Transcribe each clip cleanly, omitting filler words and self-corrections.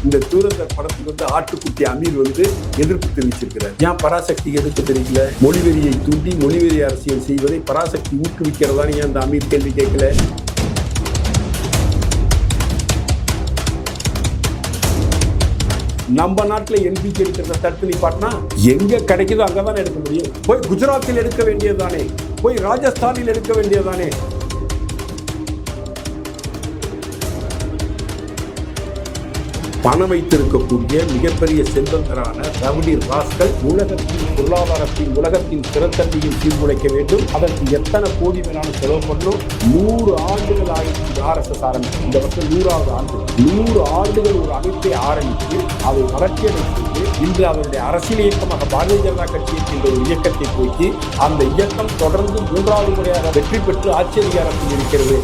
இந்த தூரந்தர் படத்துக்கு ஆட்டுக்குட்டி அமீர் எதிர்ப்பு தெரிவிச்சிருக்கிறார். ஏன் பராசக்தி எதிர்ப்பு தெரிவிக்கல? மொழிவெறியை தூண்டி மொழிவெறி அரசியல் செய்வதை பராசக்தி ஊக்குவிக்கிறதா ஏன் அந்த அமீர் கேள்வி கேட்கல? நம்ம நாட்டில் எல்பிஜி எடுக்கிறத தடுத்து நிப்பாட்டினா எங்க கிடைக்குதோ அங்கதானே எடுக்க முடியும். போய் குஜராத்தில் எடுக்க வேண்டியதுதானே, போய் ராஜஸ்தானில் எடுக்க வேண்டியதுதானே. பணம் வைத்திருக்கக்கூடிய மிகப்பெரிய செல்வந்தரான ரவுடி ராஸ்கள் உலகத்தின் திறத்தன்மையும் சீர்குலைக்க வேண்டும். அதற்கு எத்தனை கோடி வேணாலும் செலவு பண்ணணும். 100 ஆண்டுகள் ஆயிடுச்சு RSS ஆரம்பிச்சு. இந்த வருஷம் 100வது ஆண்டு. 100 ஆண்டுகள் ஒரு அமைப்பை ஆரம்பித்து அதை வளர்ச்சியடைந்து இன்று அவருடைய அரசியல் இயக்கமாக பாரதிய ஜனதா கட்சி என்ற ஒரு இயக்கத்தை போக்கி அந்த இயக்கம் தொடர்ந்து 3வது முறையாக வெற்றி பெற்று ஆட்சி அதிகாரத்தில் இருக்கிறது.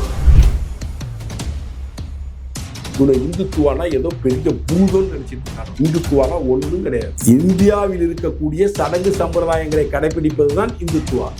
இந்துத்துவானா ஏதோ பெரிய பூதம் நினைச்சிட்டு இருக்காங்க. இந்துத்துவானா ஒன்றும் கிடையாது. இந்தியாவில் இருக்கக்கூடிய சடங்கு சம்பிரதாயங்களை கடைபிடிப்பதுதான் இந்துத்துவா.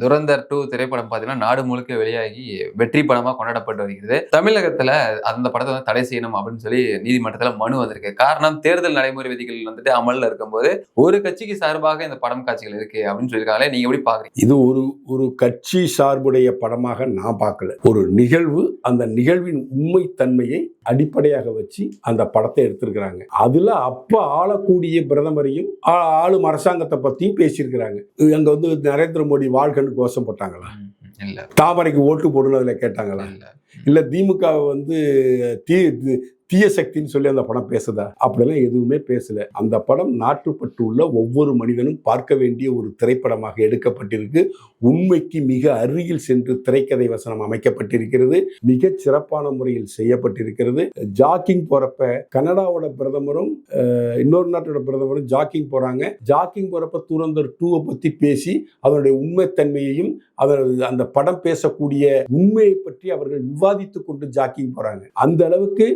துரந்தர் 2 திரைப்படம் பார்த்தீங்கன்னா நாடு முழுக்க வெளியாகி வெற்றி படமா கொண்டாடப்பட்டு வருகிறது. தமிழகத்துல அந்த படத்தை தடை செய்யணும் அப்படின்னு சொல்லி நீதிமன்றத்துல மனு வந்திருக்கு. காரணம், தேர்தல் நடைமுறை விதிகள் அமல்ல இருக்கும்போது ஒரு கட்சிக்கு சார்பாக இந்த படம் காட்சிகள் இருக்கு அப்படின்னு சொல்லியிருக்காங்களே, நீங்க எப்படி பாக்குறீங்க? இது ஒரு கட்சி சார்புடைய படமாக நான் பார்க்கல. ஒரு நிகழ்வு, அந்த நிகழ்வின் உண்மை தன்மையை அடிப்படையாக வச்சு அந்த படத்தை எடுத்திருக்கிறாங்க. அதுல அப்ப ஆளக்கூடிய பிரதமரையும் ஆளும் அரசாங்கத்தை பத்தியும் பேசியிருக்கிறாங்க. அங்க நரேந்திர மோடி வாழ்கன்னு கோஷம் போட்டாங்களா? இல்ல. தாமரைக்கு ஓட்டு போடுனதுல கேட்டாங்களா? இல்ல திமுக தீய சக்தின்னு சொல்லி அந்த படம் பேசுதா? அப்படிலாம் எதுவுமே பேசல. அந்த படம் நாட்டுப்பட்டு உள்ள ஒவ்வொரு மனிதனும் பார்க்க வேண்டிய ஒரு திரைப்படமாக எடுக்கப்பட்டிருக்கு. உண்மைக்கு மிக அருகில் சென்று திரைக்கதை வசனம் அமைக்கப்பட்டிருக்கிறது. மிக சிறப்பான முறையில் செய்யப்பட்டிருக்கிறது. ஜாக்கிங் போறப்ப கனடாவோட பிரதமரும் இன்னொரு நாட்டோட பிரதமரும் ஜாக்கிங் போறாங்க. ஜாக்கிங் போறப்ப துரந்தர் 2 பத்தி பேசி அதனுடைய உண்மைத்தன்மையையும் அந்த படம் பேசக்கூடிய உண்மையை பற்றி அவர்கள் விவாதித்துக் கொண்டு ஜாக்கிங் போறாங்க. அந்த அளவுக்கு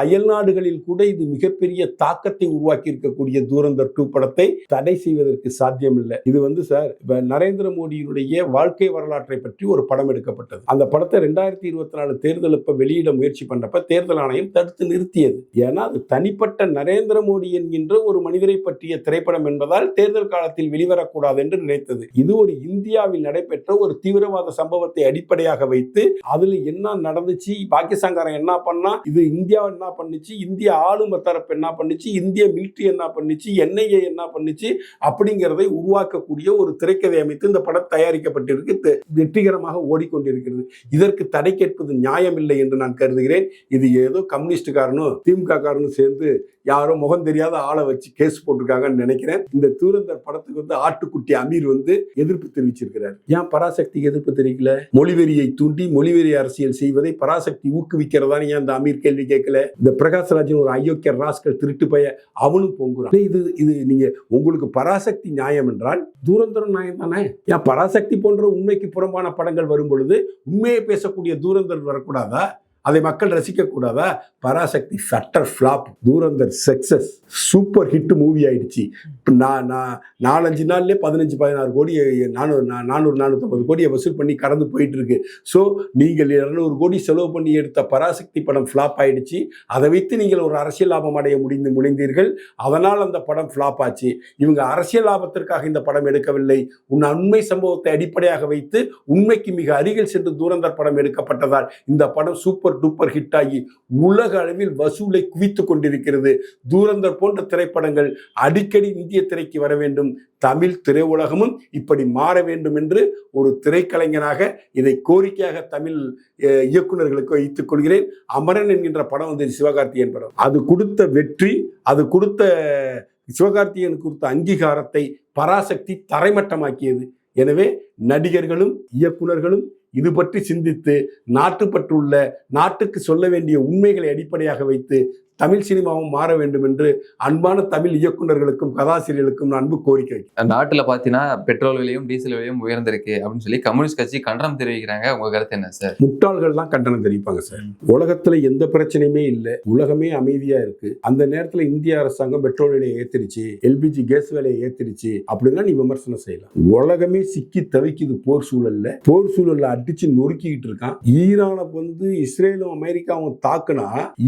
அயல் நாடுகளில் கூட இது மிகப்பெரிய தாக்கத்தை உருவாக்கி இருக்கக்கூடிய துரந்தர் 2 படத்தை தடை செய்வதற்கு சாத்தியம் இல்லை. இது சார், நரேந்திர மோடியினுடைய வாழ்க்கை வரலாற்றை பற்றி ஒரு படம் எடுக்கப்பட்டது. அந்த படத்தை 2024 தேர்தல் வெளியிட முயற்சி பண்ணப்ப தேர்தல் ஆணையம் தடுத்து நிறுத்தியது. ஏன்னா அது தனிப்பட்ட நரேந்திர மோடி என்கின்ற ஒரு மனிதரை பற்றிய திரைப்படம் என்பதால் தேர்தல் காலத்தில் வெளிவரக்கூடாது என்று நினைத்தது. இது ஒரு இந்தியாவில் நடைபெற்ற ஒரு தீவிரவாத சம்பவத்தை அடிப்படையாக வைத்து அதுல என்ன நடந்துச்சு, பாகிஸ்தான்காரன் என்ன பண்ணா, இது இந்தியா என்ன பண்ணுச்சு, இந்திய ஆளும் தரப்பு என்ன பண்ணுச்சு, இந்திய மிலிட்டரி என்ன பண்ணுச்சு, NIA என்ன பண்ணுச்சு அப்படிங்கிறதை உருவாக்கக்கூடிய ஒரு திரைக்கதை அமைத்து இந்த படம் தயாரிக்கப்பட்டிருக்கு. வெற்றிகரமாக ஓடிக்கொண்டிருக்கிறது. இதற்கு தடை கேட்பது நியாயமில்லை என்று நான் கருதுகிறேன். இது ஏதோ கம்யூனிஸ்ட் காரனும் திமுக காரனும் சேர்ந்து யாரோ முகம் தெரியாத ஆளை வச்சு கேஸ் போட்டிருக்காங்கன்னு நினைக்கிறேன். இந்த தூரந்தர் படத்துக்கு ஆட்டுக்குட்டி அமீர் எதிர்ப்பு தெரிவிச்சிருக்கிறார். ஏன் பராசக்தி எதிர்ப்பு தெரிவிக்கல? மொழிவெறியை தூண்டி மொழிவெறி அரசியல் செய்வதை பராசக்தி ஊக்குவிக்கிறதா ஏன் அந்த அமீர் கேள்வி கேட்கல? இந்த பிரகாஷ்ராஜன் ஒரு அயோக்கிய ராஸ்கல் திருட்டு பைய, அவனும் பொங்குறான். இது நீங்க உங்களுக்கு பராசக்தி நியாயம் என்றால் தூரந்தரும் நியாயம் தானே? ஏன் பராசக்தி போன்ற உண்மைக்கு புறம்பான படங்கள் வரும் பொழுது உண்மையை பேசக்கூடிய தூரந்தர் வரக்கூடாதா? அதை மக்கள் ரசிக்க கூடாதா? பராசக்தி சட்டர் flop, Dhurandhar success, super hit movie ஆயிடுச்சு. 4-5 நாள்லயே 15-16 கோடி 400-450 கோடியை வசூல் பண்ணி கடந்து போயிட்டு இருக்கு. ஸோ நீங்கள் 200 கோடி செலவு பண்ணி எடுத்த பராசக்தி படம் ஃபிளாப் ஆயிடுச்சு. அதை வைத்து நீங்கள் ஒரு அரசியல் லாபம் அடைய முனைந்தீர்கள். அதனால் அந்த படம் ஃபிளாப் ஆச்சு. இவங்க அரசியல் லாபத்திற்காக இந்த படம் எடுக்கவில்லை. உண்மை சம்பவத்தை அடிப்படையாக வைத்து உண்மைக்கு மிக அருகில் சென்று தூரந்தர் படம் எடுக்கப்பட்டதால் இந்த படம் சூப்பர் டூப்பர் ஹிட் ஆகி உலக அளவில் வசூலை குவித்துக் கொண்டிருக்கிறது. தூரந்தர் போன்ற திரைப்படங்கள் அடிக்கடி இந்திய திரைக்கு வர வேண்டும். தமிழ் திரையுலகமும் இப்படி மாற வேண்டும் என்று ஒரு திரைக்கலைஞனாக இதை கோரிக்கையாக தமிழ் இயக்குநர்களுக்கு வைத்துக் கொள்கிறேன். அமரன் என்கின்ற படம் சிவகார்த்திகேயன் படம். அது கொடுத்த வெற்றி, அது கொடுத்த சிவகார்த்திகேயன் கொடுத்த அங்கீகாரத்தை பராசக்தி தரைமட்டமாக்கியது. எனவே நடிகர்களும் இயக்குநர்களும் இது பற்றி சிந்தித்து நாட்டுக்கு சொல்ல வேண்டிய உண்மைகளை அடிப்படையாக வைத்து தமிழ் சினிமாவும் மாற வேண்டும் என்று அன்பான தமிழ் இயக்குநர்களுக்கும் கதாசிரியர்களுக்கும் நான் அன்பு கோரிக்கை வைக்கிறேன். நாட்டுல பாத்தீங்கன்னா பெட்ரோல் விலையும் டீசல் விலையும் உயர்ந்திருக்கு அப்படின்னு சொல்லி கம்யூனிஸ்ட் கட்சி கண்டனம் தெரிவிக்கிறாங்க. உங்க கருத்து என்ன சார்? முட்டாள்கள் தான் கண்டனம் தெரிவிப்பாங்க சார். உலகத்துல எந்த பிரச்சனையுமே இல்லை, உலகமே அமைதியா இருக்கு, அந்த நேரத்துல இந்திய அரசாங்கம் பெட்ரோல் விலையை ஏத்திருச்சு, எல்பிஜி கேஸ் விலையை ஏத்திருச்சு அப்படின்னா நீ விமர்சனம் செய்யலாம். உலகமே சிக்கி தவிக்குது போர் சூழல்ல அடிச்சு நொறுக்கிட்டு இருக்கான். ஈரானை இஸ்ரேலும் அமெரிக்காவும் தாக்குனா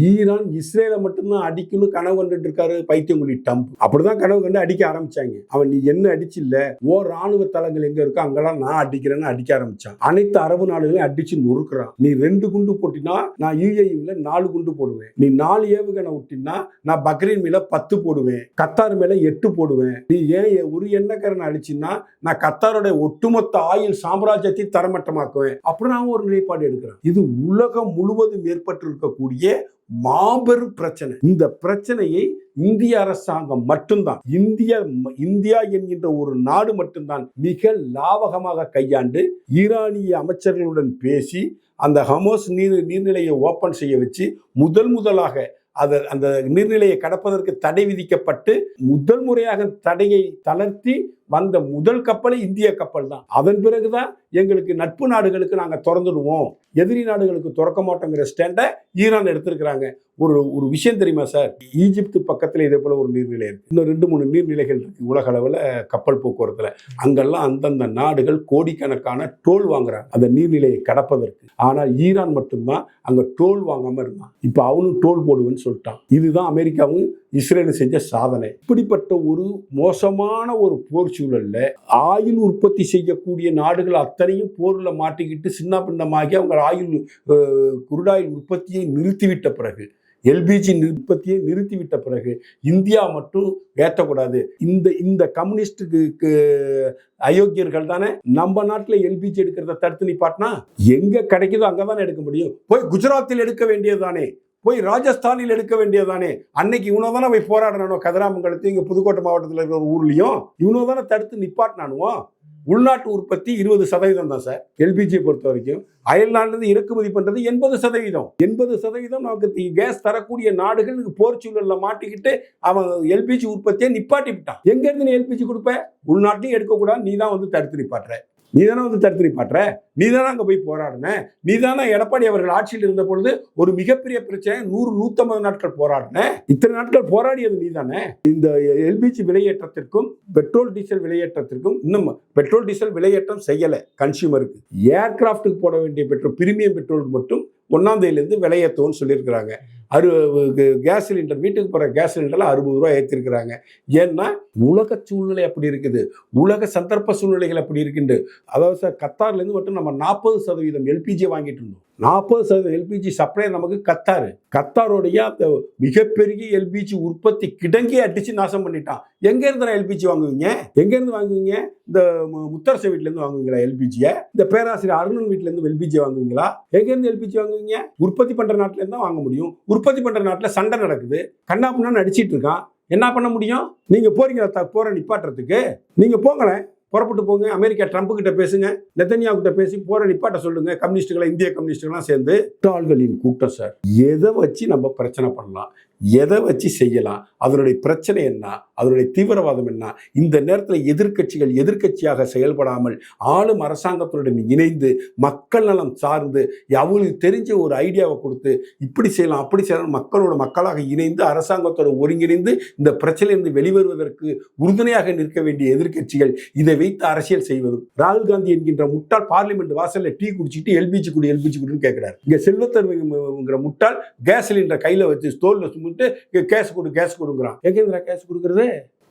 ஈரான் இஸ்ரேலை மட்டும்தான் அடிக்கணும் கனவு கண்டுட்டு இருக்காரு பைத்தியங்குடி ட்ரம்ப். அப்படிதான் கனவு கண்டு அடிக்க ஆரம்பிச்சாங்க. அவன் நீ என்ன அடிச்சு இல்ல, ஓ ராணுவ தளங்கள் எங்க இருக்கோ அங்கெல்லாம் நான் அடிக்கிறேன்னு அடிக்க ஆரம்பிச்சான். அனைத்து அரபு நாடுகளையும் அடிச்சு நொறுக்குறான். நீ 2 குண்டு போட்டினா நான் யுஏஇல 4 குண்டு போடுவேன், நீ 4 ஏவுகணை விட்டினா நான் பக்ரைன் மேல 10 போடுவேன், கத்தார் மேல 8 போடுவேன், நீ ஏன் ஒரு எண்ணெய்க்காரனை அடிச்சுன்னா நான் கத்தாரோட ஒட்டுமொத்த ஆயுள் சாம்ராஜ்யத்தை தரமட்டமாக்குவேன் அப்படின்னு ஒரு நிலைப்பாடு எடுக்கிறான். இது உலகம் முழுவதும் ஏற்பட்டு இருக்கக்கூடிய மாபெரும் பிரச்சனை. இந்த பிரச்சனையை இந்திய அரசாங்கம் மட்டும்தான், இந்தியா என்கின்ற ஒரு நாடு மட்டும்தான் மிக லாவகமாக கையாண்டு ஈரானிய அமைச்சர்களுடன் பேசி அந்த ஹமோஸ் நீர்நிலையை ஓபன் செய்ய வச்சு முதலாக அந்த நீர்நிலையை கடப்பதற்கு தடை விதிக்கப்பட்டு முதல் முறையாக தடையை தளர்த்தி வந்த முதல் கப்பல் இந்திய கப்பல் தான். அதன் பிறகுதான் எங்களுக்கு நட்பு நாடுகளுக்கு நாங்க திறந்துடுவோம், எதிரி நாடுகளுக்கு திறக்க மாட்டோங்கிற ஸ்டாண்டை ஈரான் எடுத்திருக்கிறாங்க. ஒரு விஷயம் தெரியுமா சார், ஈஜிப்து பக்கத்துல இதே போல ஒரு நீர்நிலை இருக்கு, இன்னும் 2-3 நீர்நிலைகள் இருக்கு உலக அளவுல கப்பல் போக்குவரத்துல. அங்கெல்லாம் அந்தந்த நாடுகள் கோடிக்கணக்கான டோல் வாங்குறாங்க அந்த நீர்நிலையை கடப்பதற்கு. ஆனால் ஈரான் மட்டும்தான் அங்க டோல் வாங்காம இருந்தான். இப்ப அவனும் டோல் போடுவேன்னு சொல்லிட்டான். இதுதான் அமெரிக்காவும் இஸ்ரேலும் செஞ்ச சாதனை. இப்படிப்பட்ட ஒரு மோசமான ஒரு போர் சூழல்ல ஆயுள் உற்பத்தி செய்யக்கூடிய நாடுகள் அத்தனையும் போர்ல மாட்டிக்கிட்டு சின்ன பின்னமாகி அவங்க குருடாயில் உற்பத்தியை நிறுத்திவிட்ட பிறகு, எல்பிஜி உற்பத்தியை நிறுத்திவிட்ட பிறகு இந்தியா மட்டும் ஏற்றக்கூடாது. இந்த கம்யூனிஸ்டுக்கு அயோக்கியர்கள் தானே நம்ம நாட்டில் எல்பிஜி எடுக்கிறத தடுத்து நிப்பாட்டினா எங்க கிடைக்குதோ அங்கதானே எடுக்க முடியும். போய் குஜராத்தில் எடுக்க வேண்டியதுதானே, போய் ராஜஸ்தானில் எடுக்க வேண்டியதானே. அன்னைக்கு இவனோதானே போய் போராடணும், கதிராமங்கலத்து இங்க புதுக்கோட்டை மாவட்டத்தில் இருக்கிற ஒரு ஊர்லயும் இவனோதானே தடுத்து நிப்பாட்டினானுவோம். உள்நாட்டு உற்பத்தி 20% தான் சார் எல்பிஜியை பொறுத்த வரைக்கும். அயல்நாட்டிலிருந்து இறக்குமதி பண்றது 80%. 80% நமக்கு கேஸ் தரக்கூடிய நாடுகள் போர் சூழல்ல மாட்டிக்கிட்டு அவன் எல்பிஜி உற்பத்தியை நிப்பாட்டி விட்டான். எங்க இருந்து நீ எல்பிஜி கொடுப்ப? உள்நாட்டிலையும் எடுக்கக்கூடாது, நீ தான் தடுத்து நிப்பாட்டுற, நீ தானே தடுத்து நிப்பாட்டுற, நீ தானே அங்க போய் போராடின, நீ தானே எடப்பாடி அவர்கள் ஆட்சியில் இருந்த பொழுது ஒரு மிகப்பெரிய பிரச்சனை 100-150 நாட்கள் போராடின, இத்தனை நாட்கள் போராடியது நீ தானே. இந்த எல்பிஜி விலையேற்றத்திற்கும் பெட்ரோல் டீசல் விலையேற்றத்திற்கும் இன்னும் பெட்ரோல் டீசல் விலையேற்றம் செய்யல கன்சியூமருக்கு. ஏர்கிராஃப்டுக்கு போட வேண்டிய பெட்ரோல் பிரீமியம் பெட்ரோலுக்கு மட்டும் 1ஆம் தேதியிலிருந்து விலையேற்றம்னு சொல்லியிருக்கிறாங்க. கேஸ் சிலிண்டர், வீட்டுக்கு போகிற கேஸ் சிலிண்டர்லாம் 60 ரூபா ஏற்றிருக்கிறாங்க. ஏன்னா உலக சூழ்நிலை அப்படி இருக்குது, உலக சந்தர்ப்ப சூழ்நிலைகள் அப்படி இருக்குண்டு. அதாவது சார் கத்தார்லேருந்து மட்டும் நம்ம 40% எல்பிஜி வாங்கிட்டு இருந்தோம். 40% எல்பிஜி சப்ளை நமக்கு கத்தாரோடைய அந்த மிகப்பெரிய எல்பிஜி உற்பத்தி கிடங்கி அடிச்சு நாசம் பண்ணிட்டான். எங்க இருந்து எல்பிஜி வாங்குவீங்க? எங்க இருந்து வாங்குவீங்க? இந்த முத்தரச வீட்டுல இருந்து வாங்குவீங்களா எல்பிஜியை? இந்த பேராசிரியர் அருணன் வீட்டுல இருந்து எல்பிஜி வாங்குவீங்களா? எங்க இருந்து எல்பிஜி வாங்குவீங்க? உற்பத்தி பண்ற நாட்டுல இருந்து தான் வாங்க முடியும். உற்பத்தி பண்ற நாட்டுல சண்டை நடக்குது, கண்ணா பின்னான்னு அடிச்சிட்டு இருக்கான். என்ன பண்ண முடியும்? நீங்க போறீங்களா போற நிப்பாட்டுறதுக்கு? நீங்க போங்களேன், புறப்பட்டு போங்க, அமெரிக்கா ட்ரம்ப் கிட்ட பேசுங்க, நெத்தன்யாஹு கிட்ட பேசி போற நிப்பாட்ட சொல்லுங்க. கம்யூனிஸ்டுகளை, இந்திய கம்யூனிஸ்டுகள்லாம் சேர்ந்து ஆள்களின் கூட்டம் சார். எதை வச்சு நம்ம பிரச்சனை பண்ணலாம், எதை வச்சு செய்யலாம், அதனுடைய பிரச்சனை என்ன, அதனுடைய தீவிரவாதம் என்ன? இந்த நேரத்தில் எதிர்க்கட்சியாக செயல்படாமல் ஆளும் அரசாங்கத்துடன் இணைந்து மக்கள் நலம் சார்ந்து அவங்களுக்கு தெரிஞ்ச ஒரு ஐடியாவை கொடுத்து இப்படி செய்யலாம் அப்படி செய்யலாம், மக்களாக இணைந்து அரசாங்கத்தோட ஒருங்கிணைந்து இந்த பிரச்சனையிலிருந்து வெளிவருவதற்கு உறுதுணையாக நிற்க வேண்டிய எதிர்க்கட்சிகள் இதை வைத்து அரசியல் செய்வதும். ராகுல் காந்தி என்கின்ற முட்டாள் பார்லிமெண்ட் வாசல்ல டீ குடிச்சிட்டு எல்பிஜி குடின்னு கேட்கிறார். இங்க செல்வத்தன்மைங்கிற முட்டாள் கேஸ் சிலிண்டர் கையில வச்சு ஸ்டோர்ல சுமிட்டு கேஸ் கொடுக்குறான். எங்க கேஸ் கொடுக்கறது?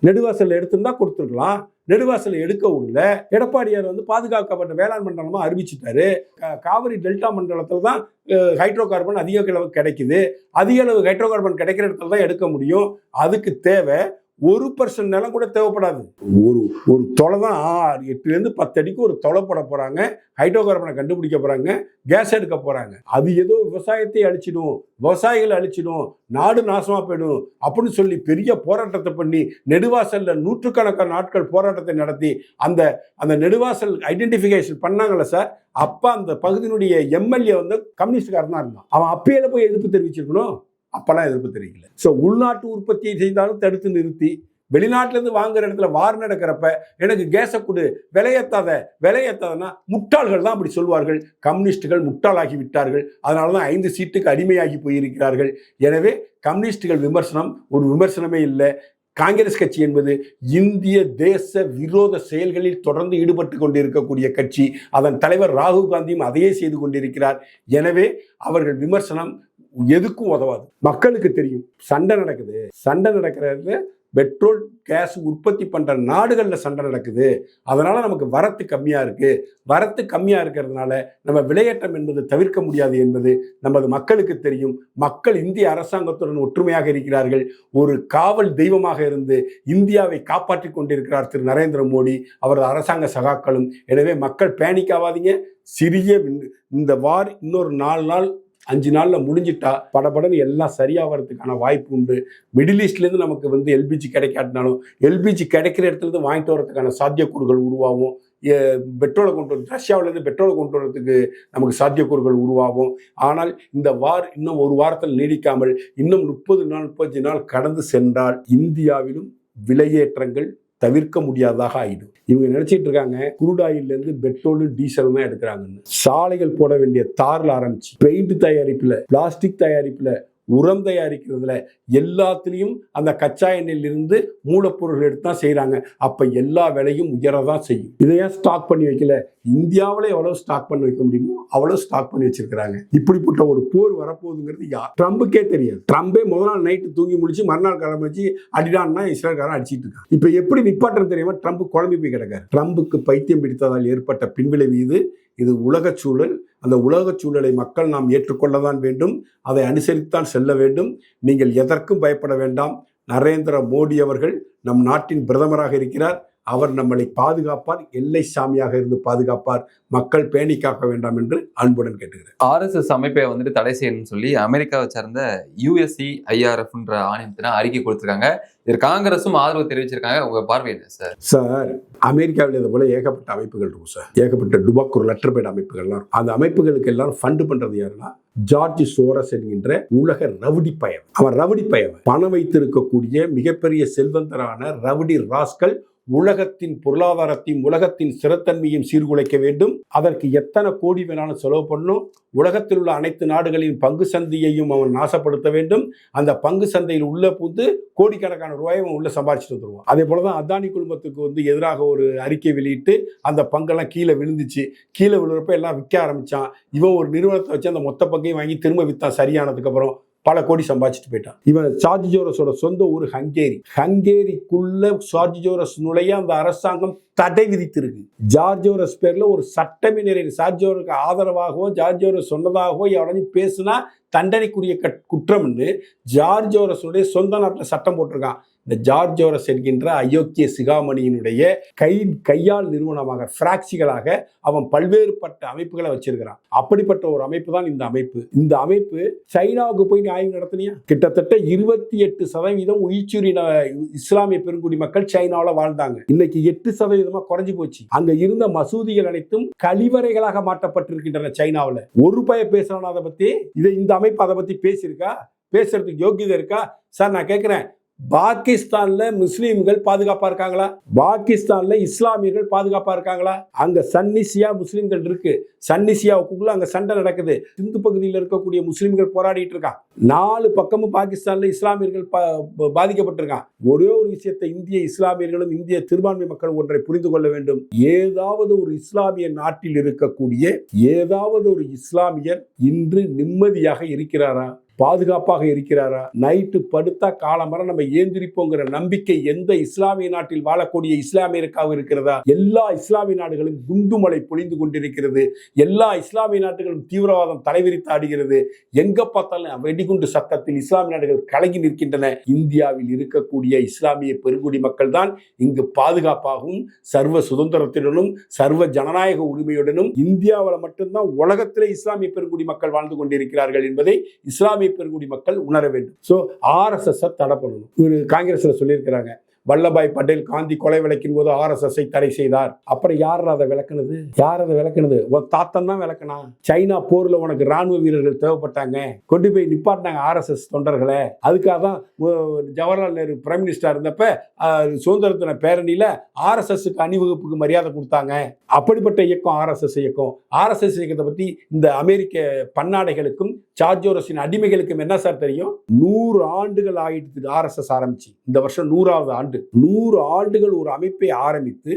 நெடுவாசல் எடுத்துருந்தா கொடுத்துருக்கலாம், நெடுவாசல் எடுக்க விடல. எடப்பாடியார் பாதுகாக்கப்பட்ட வேளாண் மண்டலமா அறிவிச்சுட்டாரு. காவிரி டெல்டா மண்டலத்தில் தான் ஹைட்ரோ கார்பன் அதிக அளவு கிடைக்குது. அதிக அளவு ஹைட்ரோ கார்பன் கிடைக்கிற இடத்துல தான் எடுக்க முடியும். அதுக்கு தேவை 1% நிலம் கூட தேவைப்படாது. ஒரு தொலை தான் 8 to 10 அடிக்கு ஒரு தொலை போட போறாங்க, ஹைட்ரோ கார்பனை கண்டுபிடிக்க போறாங்க, கேஸ் எடுக்க போறாங்க. அது ஏதோ விவசாயத்தை அழிச்சிடும், விவசாயிகளை அழிச்சிடும், நாடு நாசமா போயிடும் அப்படின்னு சொல்லி பெரிய போராட்டத்தை பண்ணி நெடுவாசல்ல நூற்றுக்கணக்கான நாட்கள் போராட்டத்தை நடத்தி அந்த நெடுவாசல் ஐடென்டிஃபிகேஷன் பண்ணாங்கல்ல சார். அப்ப அந்த பகுதியினுடைய எம்எல்ஏ கம்யூனிஸ்டுக்காரன் தான் இருந்தான். அவன் அப்பையில போய் எதிர்ப்பு தெரிவிச்சிருக்கணும். அப்பெல்லாம் எதிர்ப்பு தெரிவிக்கல. ஸோ உள்நாட்டு உற்பத்தியை செய்தாலும் தடுத்து நிறுத்தி, வெளிநாட்டிலேருந்து வாங்குற இடத்துல வார் நடக்கிறப்ப எனக்கு கேஸை கொடு, விலையேத்தாதனா முட்டாள்கள் தான் அப்படி சொல்வார்கள். கம்யூனிஸ்டுகள் முட்டாளாகி விட்டார்கள். அதனால தான் 5 சீட்டுக்கு அடிமையாகி போயிருக்கிறார்கள். எனவே கம்யூனிஸ்டுகள் விமர்சனம் ஒரு விமர்சனமே இல்லை. காங்கிரஸ் கட்சி என்பது இந்திய தேச விரோத செயல்களில் தொடர்ந்து ஈடுபட்டு கொண்டிருக்கக்கூடிய கட்சி. அதன் தலைவர் ராகுல் காந்தியும் அதையே செய்து கொண்டிருக்கிறார். எனவே அவர்கள் விமர்சனம் எதுக்கும் உதவாது. மக்களுக்கு தெரியும் சண்டை நடக்கிறது பெட்ரோல் கேஸ் உற்பத்தி பண்ற நாடுகள்ல சண்டை நடக்குது. அதனால நமக்கு வரத்து கம்மியா இருக்கிறதுனால நம்ம விலையேற்றம் என்பது தவிர்க்க முடியாது என்பது நமது மக்களுக்கு தெரியும். மக்கள் இந்திய அரசாங்கத்துடன் ஒற்றுமையாக இருக்கிறார்கள். ஒரு காவல் தெய்வமாக இருந்து இந்தியாவை காப்பாற்றி கொண்டிருக்கிறார் திரு நரேந்திர மோடி, அவரது அரசாங்க சகாக்களும். எனவே மக்கள் பேனிக் ஆகாதீங்க. சிறிய இந்த வார் இன்னொரு 4 நாள் 5 நாள்ல முடிஞ்சிட்டா படபடன்னு எல்லாம் சரியாகிறதுக்கான வாய்ப்பு உண்டு. மிடில் ஈஸ்ட்லேருந்து நமக்கு எல்பிஜி கிடைக்காட்டினாலும் எல்பிஜி கிடைக்கிற இடத்துல இருந்து வாங்கிட்டு வரதுக்கான சாத்தியக்கூறுகள் உருவாகும். ரஷ்யாவிலேருந்து பெட்ரோலை கொண்டு வரதுக்கு நமக்கு சாத்தியக்கூறுகள் உருவாகும். ஆனால் இந்த வார் இன்னும் ஒரு வாரத்தில் நீடிக்காமல் இன்னும் 30-45 நாள் கடந்து சென்றால் இந்தியாவிலும் விலையேற்றங்கள் தவிர்க்க முடியாததாக ஆயிடும். இவங்க நினைச்சிட்டு இருக்காங்க குரூட் ஆயில்ல இருந்து பெட்ரோல் டீசல் தான் எடுக்கிறாங்கன்னு. சாலைகள் போட வேண்டிய தார்ல ஆரம்பிச்சு பெயிண்ட் தயாரிப்புல, பிளாஸ்டிக் தயாரிப்புல, உரம் தயாரிக்கிறதுல எல்லாத்துலேயும் அந்த கச்சா எண்ணெயில் இருந்து மூலப்பொருள் எடுத்து தான் செய்கிறாங்க. அப்போ எல்லா விலையும் உயரதான் செய்யும். இதை ஏன் ஸ்டாக் பண்ணி வைக்கல? இந்தியாவில் எவ்வளோ ஸ்டாக் பண்ணி வைக்க முடியுமோ அவ்வளோ ஸ்டாக் பண்ணி வச்சிருக்கிறாங்க. இப்படிப்பட்ட ஒரு போர் வரப்போகுதுங்கிறது ட்ரம்புக்கே தெரியாது. ட்ரம்பே முதல் நாள் நைட்டு தூங்கி முடிச்சு மறுநாள் கிளம்பி வச்சு அடிடான்னா இஸ்ரேல்காரன் அடிச்சிட்டு இருக்கான். இப்போ எப்படி நிப்பாட்டம் தெரியாம ட்ரம்ப் குழம்பி போய் கிடக்காரு. ட்ரம்புக்கு பைத்தியம் பிடித்ததால் ஏற்பட்ட பின்விளைவு இது உலக சூழல். அந்த உலக சூழலை மக்கள் நாம் ஏற்றுக்கொள்ளதான் வேண்டும். அதை அனுசரித்தான் செல்ல வேண்டும். நீங்கள் எதற்கும் பயப்பட வேண்டாம். நரேந்திர மோடி அவர்கள் நம் நாட்டின் பிரதமராக இருக்கிறார். அவர் நம்மளை பாதுகாப்பார். எல்லை சாமியாக இருந்து பாதுகாப்பார். மக்கள் பேணி காக்க வேண்டாம் என்று அன்புடன் கேட்டுக்கிறேன். RSS அமைப்பை தடை செய்யணும்னு சொல்லி அமெரிக்காவை சேர்ந்த USCIRF ஆணையத்தின அறிக்கை கொடுத்திருக்காங்க. இது காங்கிரஸும் ஆதரவு தெரிவிச்சிருக்காங்க. உங்க பார்வை என்ன சார்? சார், அமெரிக்காவில் இது போல ஏகப்பட்ட அமைப்புகள் இருக்கும் சார். ஏகப்பட்ட டுபாக்கூர் லெட்டர்பேட் அமைப்புகள்லாம். அந்த அமைப்புகளுக்கு எல்லாம் ஃபண்டு பண்றது யாருன்னா ஜார்ஜ் சோரஸ் என்கின்ற உலக ரவுடி பயவன். அவன் ரவுடி பயவன். பணம் வைத்திருக்கக்கூடிய மிகப்பெரிய செல்வந்தரான ரவுடி ராஸ்கல் உலகத்தின் பொருளாதாரத்தையும் உலகத்தின் ஸ்திரத்தன்மையும் சீர்குலைக்க வேண்டும். அதற்கு எத்தனை கோடி வேணாலும் செலவு பண்ணும். உலகத்தில் உள்ள அனைத்து நாடுகளின் பங்கு சந்தையையும் அவன் நாசப்படுத்த வேண்டும். அந்த பங்கு சந்தையில் உள்ள புந்து கோடிக்கணக்கான ரூபாயை அவன் உள்ள சம்பாரிச்சுட்டு வந்துருவான். அதே போலதான் அதானி குழுமத்துக்கு எதிராக ஒரு அறிக்கை வெளியிட்டு அந்த பங்கெல்லாம் கீழே விழுந்துச்சு. கீழே விழுறப்ப எல்லாம் விற்க ஆரம்பிச்சான். இவன் ஒரு நிறுவனத்தை வச்சு அந்த மொத்த பங்கையும் வாங்கி திரும்ப வித்தான். சரியானதுக்கு அப்புறம் பல கோடி சம்பாதிச்சுட்டு போயிட்டான். இவன் ஜார்ஜ் சோரஸோட சொந்த ஊர் ஹங்கேரிக்குள்ள ஜார்ஜ் சோரஸ் நுழைய அந்த அரசாங்கம் தடை விதித்திருக்கு. ஜார்ஜ் சோரஸ் பேர்ல ஒரு சட்டமே நிறைய. ஜார்ஜ் சோரஸுக்கு ஆதரவாகவோ ஜார்ஜ் சோரஸ் சொன்னதாகவோ எவனையும் பேசுனா தண்டனைக்குரிய குற்றம்னு ஜார்ஜ் சோரஸுடைய சொந்த நாட்டில் சட்டம் போட்டிருக்கான். இந்த ஜார்ஜ் சோரஸ் என்கின்ற அயோக்கிய சிகாமணியினுடைய கையால் நிறுவனமாக பிராக்சிகளாக அவன் பல்வேறுபட்ட அமைப்புகளை வச்சிருக்கிறான். அப்படிப்பட்ட ஒரு அமைப்பு தான் இந்த அமைப்பு. இந்த அமைப்பு சைனாவுக்கு போய் ஆய்வு நடத்தினியா? கிட்டத்தட்ட 28% உயிர்ச்சூரின இஸ்லாமிய பெருங்குடி மக்கள் சைனாவில் வாழ்ந்தாங்க. இன்னைக்கு 8% குறைஞ்சு போச்சு. அங்க இருந்த மசூதிகள் அனைத்தும் கழிவறைகளாக மாற்றப்பட்டிருக்கின்றன சைனாவில். ஒரு பய பேசுறான் அதை பத்தி. இந்த அமைப்பு அதை பத்தி பேசியிருக்கா? பேசுறதுக்கு யோகியதை இருக்கா? சார், நான் கேட்கிறேன், பாகிஸ்தான்ல முஸ்லீம்கள் பாதுகாப்பா இருக்காங்களா? பாகிஸ்தான்ல இஸ்லாமியர்கள் பாதுகாப்பா இருக்காங்களா? அங்க சன்னிசியா முஸ்லீம்கள் இருக்கு. சன்னிசியாவுக்குள்ள அங்க சண்டை நடக்குது. சிந்து பகுதியில் இருக்கக்கூடிய முஸ்லீம்கள் போராடிட்டு இருக்கான். 4 பக்கமும் பாகிஸ்தான்ல இஸ்லாமியர்கள் பாதிக்கப்பட்டிருக்கான். ஒரே ஒரு விஷயத்தை இந்திய இஸ்லாமியர்களும் இந்திய சிறுபான்மை மக்களும் ஒன்றை புரிந்து கொள்ள வேண்டும். ஏதாவது ஒரு இஸ்லாமிய நாட்டில் இருக்கக்கூடிய ஏதாவது ஒரு இஸ்லாமியர் இன்று நிம்மதியாக இருக்கிறாரா? பாதுகாப்பாக இருக்கிறாரா? நைட்டு படுத்தா காலம்பரம் நம்ம ஏந்திரிப்போங்கிற நம்பிக்கை எந்த இஸ்லாமிய நாட்டில் வாழக்கூடிய இஸ்லாமியருக்காக இருக்கிறதா? எல்லா இஸ்லாமிய நாடுகளும் குண்டுமலை பொழிந்து கொண்டிருக்கிறது. எல்லா இஸ்லாமிய நாடுகளும் தீவிரவாதம் தலைவிரித்து ஆடுகிறது. எங்க பார்த்தாலும் வெடிகுண்டு சத்தத்தில் இஸ்லாமிய நாடுகள் கலங்கி நிற்கின்றன. இந்தியாவில் இருக்கக்கூடிய இஸ்லாமிய பெருங்குடி மக்கள் தான் இங்கு பாதுகாப்பாகவும் சர்வ சுதந்திரத்துடனும் சர்வ ஜனநாயக உரிமையுடனும் இந்தியாவில் மட்டும்தான் உலகத்திலே இஸ்லாமிய பெருங்குடி மக்கள் வாழ்ந்து கொண்டிருக்கிறார்கள் என்பதை இஸ்லாமிய பெருங்குடி மக்கள் உணர வேண்டும். சோ RSS தடை பண்ணணும். காங்கிரஸ்ல சொல்லியிருக்கிறாங்க, வல்லபாய் பட்டேல் காந்தி கொலை வழக்கின் போது RSS-ஐ தடை செய்தார். அப்புறம் யார் அதை விளக்குனது? உன் தாத்தன் தான் விளக்குனா. சைனா போர்ல உனக்கு ராணுவ வீரர்கள் தேவைப்பட்டாங்க, கொண்டு போய் நிப்பாட்டினாங்க RSS தொண்டர்களை. அதுக்காக தான் ஜவஹர்லால் நேரு பிரைம் மினிஸ்டர் இருந்தப்ப சுதந்திர தின பேரணியில RSS-க்கு அணிவகுப்புக்கு மரியாதை கொடுத்தாங்க. அப்படிப்பட்ட இயக்கம் RSS இயக்கம். RSS இயக்கத்தை பத்தி இந்த அமெரிக்க பன்னாடைகளுக்கும் சார்ஜோரஸின் அடிமைகளுக்கும் என்ன சார் தெரியும்? 100 ஆண்டுகள் ஆயிடுச்சு RSS ஆரம்பிச்சு. இந்த வருஷம் 100வது ஆண்டு. 100 ஆண்டுகள் ஒரு அமைப்பை ஆரம்பித்து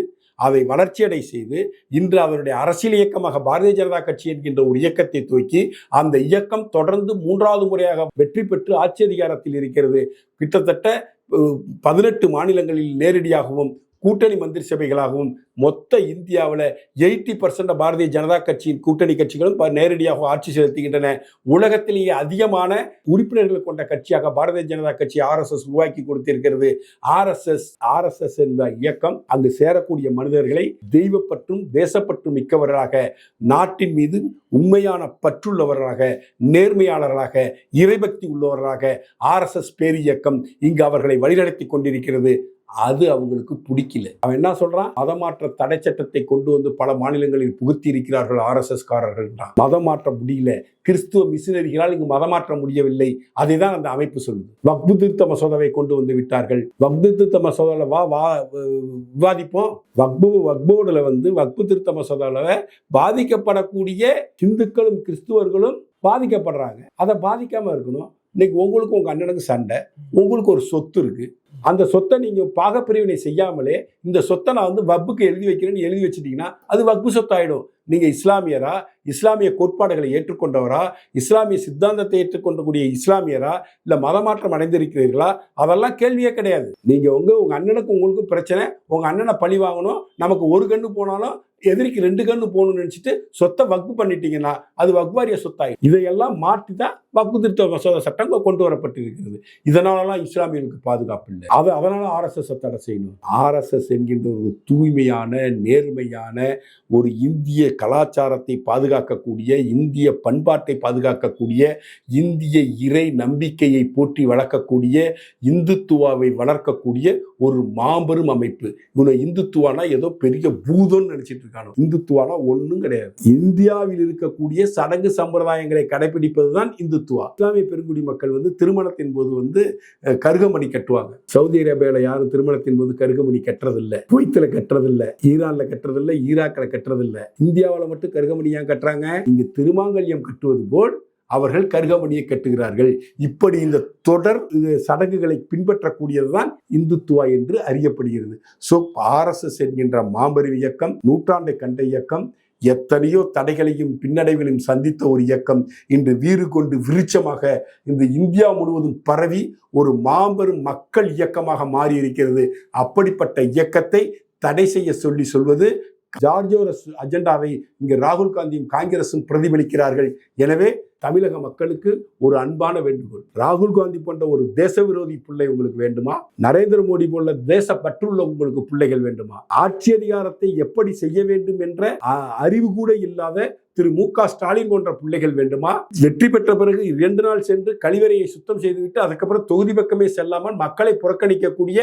அதை வளர்ச்சியடை செய்து இன்று அதனுடைய அரசியல் இயக்கமாக பாரதிய ஜனதா கட்சி என்கின்ற ஒரு இயக்கத்தை துவக்கி அந்த இயக்கம் தொடர்ந்து 3வது முறையாக வெற்றி பெற்று ஆட்சி அதிகாரத்தில் இருக்கிறது. கிட்டத்தட்ட 18 மாநிலங்களில் நேரடியாகவும் கூட்டணி மந்திரி சபைகளாகவும் மொத்த இந்தியாவில் 80% பாரதிய ஜனதா கட்சியின் கூட்டணி கட்சிகளும் நேரடியாக ஆட்சி செலுத்துகின்றன. உலகத்திலேயே அதிகமான உறுப்பினர்கள் கொண்ட கட்சியாக பாரதிய ஜனதா கட்சி RSS உருவாக்கி கொடுத்திருக்கிறது. RSS என்ற இயக்கம் அங்கு சேரக்கூடிய மனிதர்களை தெய்வப்பற்றும் தேசப்பற்றும் மிக்கவர்களாக, நாட்டின் மீது உண்மையான பற்றுள்ளவர்களாக, நேர்மையாளர்களாக, இறைபக்தி உள்ளவர்களாக RSS பேர் இயக்கம் இங்கு அவர்களை வழிநடத்தி கொண்டிருக்கிறது. அது அவங்களுக்கு பிடிக்கல. அவன் என்ன சொல்றான்? மதமாற்ற தடை சட்டத்தை கொண்டு வந்து பல மாநிலங்களில் புகுத்தி இருக்கிறார்கள் RSS காரர்கள். மதம் மாற்ற முடியல, கிறிஸ்துவ மிஷினரிகளால் இங்கு மதமாற்ற முடியவில்லை. அதை தான் அந்த அமைப்பு சொல்லுது. வக்பு திருத்த மசோதாவை கொண்டு வந்து விட்டார்கள். வக்பு திருத்த மசோதாவில் விவாதிப்போம். வக்போடுல வக்பு திருத்த மசோதாவில் பாதிக்கப்படக்கூடிய இந்துக்களும் கிறிஸ்துவர்களும் பாதிக்கப்படுறாங்க. அதை பாதிக்காம இருக்கணும். இன்னைக்கு உங்களுக்கு உங்க அண்ணனுக்கு சண்டை, உங்களுக்கு ஒரு சொத்து இருக்கு. அந்த சொத்தை நீங்க பாகப்பிரிவினை செய்யாமலே இந்த சொத்தை நான் வக்புக்கு எழுதி வைக்கிறேன்னு எழுதி வச்சிட்டீங்கன்னா அது வக்பு சொத்தாயிடும். நீங்க இஸ்லாமியரா, இஸ்லாமிய கோட்பாடுகளை ஏற்றுக்கொண்டவரா, இஸ்லாமிய சித்தாந்தத்தை ஏற்றுக்கொண்டக்கூடிய இஸ்லாமியரா, இல்ல மதமாற்றம் அடைந்திருக்கிறீர்களா, அதெல்லாம் கேள்வியே கிடையாது. நீங்க உங்க அண்ணனுக்கு உங்களுக்கு பிரச்சனை, உங்க அண்ணனை பழி வாங்கணும், நமக்கு ஒரு கண்ணு போனாலும் எதிரிக்கு 2 கண்ணு போகணும்னு நினைச்சிட்டு சொத்தை வக்பு பண்ணிட்டீங்கன்னா அது வக்வாரிய சொத்தாய். இதையெல்லாம் மாற்றி தான் வக்பு திருத்த மசோதா சட்டம் கொண்டு வரப்பட்டிருக்கிறது. இதனாலலாம் இஸ்லாமியர்களுக்கு பாதுகாப்பு இல்லை. அதனால RSS தடை செய்யணும். RSS என்கின்ற ஒரு தூய்மையான, நேர்மையான, ஒரு இந்திய கலாச்சாரத்தை பாதுகாக்கக்கூடிய, இந்திய பண்பாட்டை பாதுகாக்கக்கூடிய, இந்திய இறை நம்பிக்கையை போற்றி வளர்க்கக்கூடிய, இந்துத்துவாவை வளர்க்கக்கூடிய ஒரு மாபெரும் அமைப்பு. இவனை இந்துத்துவானா ஏதோ பெரிய பூதம்னு நினைச்சிட்டு இருக்காங்க. இந்துத்துவானா ஒன்றும் கிடையாது. இந்தியாவில் இருக்கக்கூடிய சடங்கு சம்பிரதாயங்களை கடைபிடிப்பதுதான் இந்துத்துவா. இஸ்லாமிய பெருங்குடி மக்கள் திருமணத்தின் போது கருகமணி கட்டுவாங்க. சவுதி அரேபியாவில் யாரும் திருமணத்தின் போது கருகமணி கட்டுறதில்லை. குவைத்தில் கட்டுறதில்லை, ஈரான்ல கட்டுறதில்லை, ஈராக்கில் கட்டுறதில்லை. இந்தியாவில் மட்டும் கருகமணி ஏன் கட்டுறாங்க? இங்கு திருமாங்கல்யம் கட்டுவது போல் அவர்கள் கருகமணியை கட்டுகிறார்கள். இப்படி இந்த தொடர் சடங்குகளை பின்பற்றக்கூடியதுதான் இந்துத்துவா என்று அறியப்படுகிறது. RSS என்கின்ற மாபெரும் இயக்கம், நூற்றாண்டை கண்ட இயக்கம், எத்தனையோ தடைகளையும் பின்னடைவையும் சந்தித்த ஒரு இயக்கம் இன்று வீறு கொண்டு விருட்சமாக இந்த இந்தியா முழுவதும் பரவி ஒரு மாபெரும் மக்கள் இயக்கமாக மாறி இருக்கிறது. அப்படிப்பட்ட இயக்கத்தை தடை செய்ய சொல்வது ஜார்ஜோரஸ் அஜெண்டாவை இங்கு ராகுல் காந்தியும் காங்கிரசும் பிரதிபலிக்கிறார்கள். எனவே தமிழக மக்களுக்கு ஒரு அன்பான வேண்டுகோள். ராகுல் காந்தி போன்ற ஒரு தேச விரோதி பிள்ளை உங்களுக்கு வேண்டுமா? நரேந்திர மோடி போல தேச பற்றுள்ள உங்களுக்கு பிள்ளைகள் வேண்டுமா? ஆட்சி அதிகாரத்தை எப்படி செய்ய வேண்டும் என்ற அறிவு கூட இல்லாத திரு மு.க. ஸ்டாலின் போன்ற பிள்ளைகள் வேண்டுமா? வெற்றி பெற்ற பிறகு 2 நாள் சென்று கழிவறையை சுத்தம் செய்துவிட்டு அதுக்கப்புறம் தொகுதி பக்கமே செல்லாமல் மக்களை புறக்கணிக்கக்கூடிய,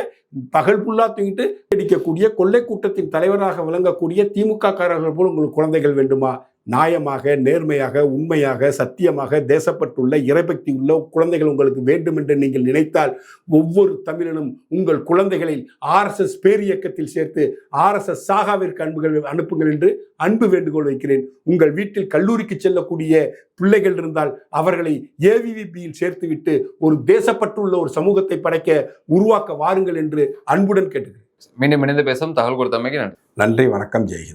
பகல் புல்லா தூங்கிட்டு அடிக்கக்கூடிய கொள்ளை கூட்டத்தின் தலைவராக விளங்கக்கூடிய திமுக காரர்கள் போல் உங்களுக்கு குழந்தைகள் வேண்டுமா? நியாயமாக, நேர்மையாக, உண்மையாக, சத்தியமாக, தேசப்பட்டுள்ள, இறைபக்தி உள்ள குழந்தைகள் உங்களுக்கு வேண்டும் என்று நீங்கள் நினைத்தால் ஒவ்வொரு தமிழனும் உங்கள் குழந்தைகளை RSS பேர் இயக்கத்தில் சேர்த்து RSS சாகாவிற்கு அனுப்புங்கள் என்று அன்பு வேண்டுகோள் வைக்கிறேன். உங்கள் வீட்டில் கல்லூரிக்கு செல்லக்கூடிய பிள்ளைகள் இருந்தால் அவர்களை AVVPயில் சேர்த்துவிட்டு ஒரு தேசப்பட்டுள்ள ஒரு சமூகத்தை படைக்க உருவாக்க வாருங்கள் என்று அன்புடன் கேட்டுக்கிறேன். மீண்டும் இணைந்து பேசும் தகவல் கொடுத்தமைக்கு நன்றி. நன்றி, வணக்கம், ஜெய்ஹிந்த்.